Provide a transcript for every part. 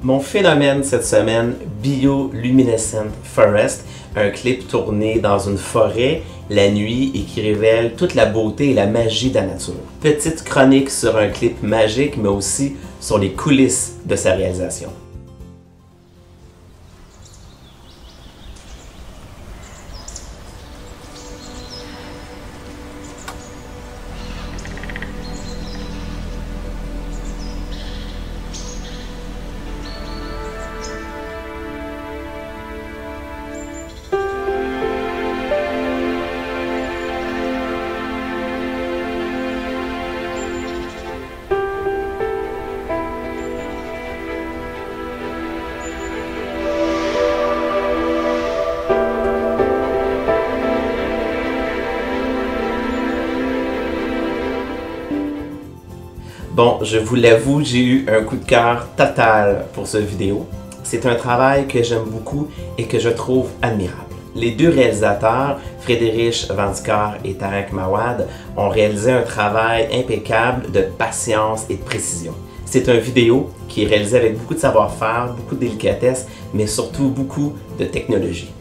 Mon phénomène cette semaine, Bioluminescent Forest, un clip tourné dans une forêt la nuit et qui révèle toute la beauté et la magie de la nature. Petite chronique sur un clip magique, mais aussi sur les coulisses de sa réalisation. Bon, je vous l'avoue, j'ai eu un coup de cœur total pour cette vidéo. C'est un travail que j'aime beaucoup et que je trouve admirable. Les deux réalisateurs, Friedrich Vandicker et Tarek Mawad, ont réalisé un travail impeccable de patience et de précision. C'est une vidéo qui est réalisée avec beaucoup de savoir-faire, beaucoup de délicatesse, mais surtout beaucoup de technologie.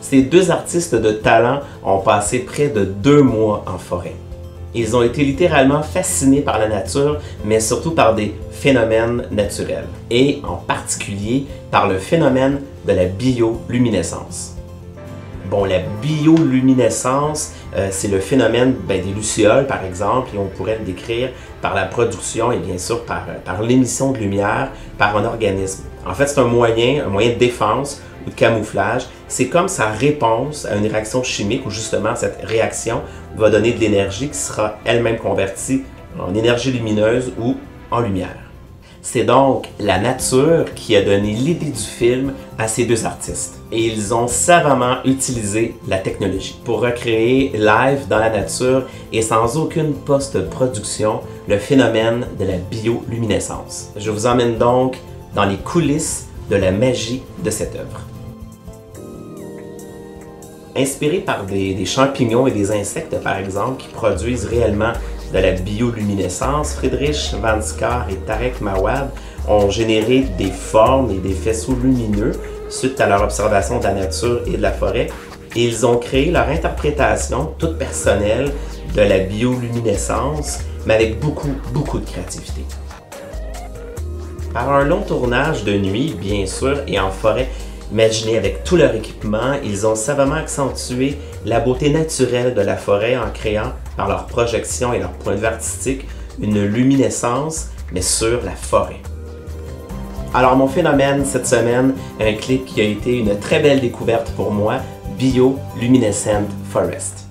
Ces deux artistes de talent ont passé près de 2 mois en forêt. Ils ont été littéralement fascinés par la nature, mais surtout par des phénomènes naturels, et en particulier par le phénomène de la bioluminescence. Bon, la bioluminescence, c'est le phénomène des lucioles, par exemple, et on pourrait le décrire par la production et bien sûr par l'émission de lumière par un organisme. En fait, c'est un moyen de défense ou de camouflage. C'est comme sa réponse à une réaction chimique où justement cette réaction va donner de l'énergie qui sera elle-même convertie en énergie lumineuse ou en lumière. C'est donc la nature qui a donné l'idée du film à ces deux artistes. Et ils ont savamment utilisé la technologie pour recréer live dans la nature et sans aucune post-production le phénomène de la bioluminescence. Je vous emmène donc dans les coulisses de la magie de cette œuvre. Inspiré par des champignons et des insectes, par exemple, qui produisent réellement de la bioluminescence, Friedrich Vandicker et Tarek Mawad ont généré des formes et des faisceaux lumineux suite à leur observation de la nature et de la forêt, et ils ont créé leur interprétation toute personnelle de la bioluminescence, mais avec beaucoup de créativité. Par un long tournage de nuit, bien sûr, et en forêt, imaginez avec tout leur équipement, ils ont savamment accentué la beauté naturelle de la forêt en créant, par leur projection et leur point de vue artistique, une luminescence, mais sur la forêt. Alors mon phénomène cette semaine, un clip qui a été une très belle découverte pour moi, Bioluminescent Forest.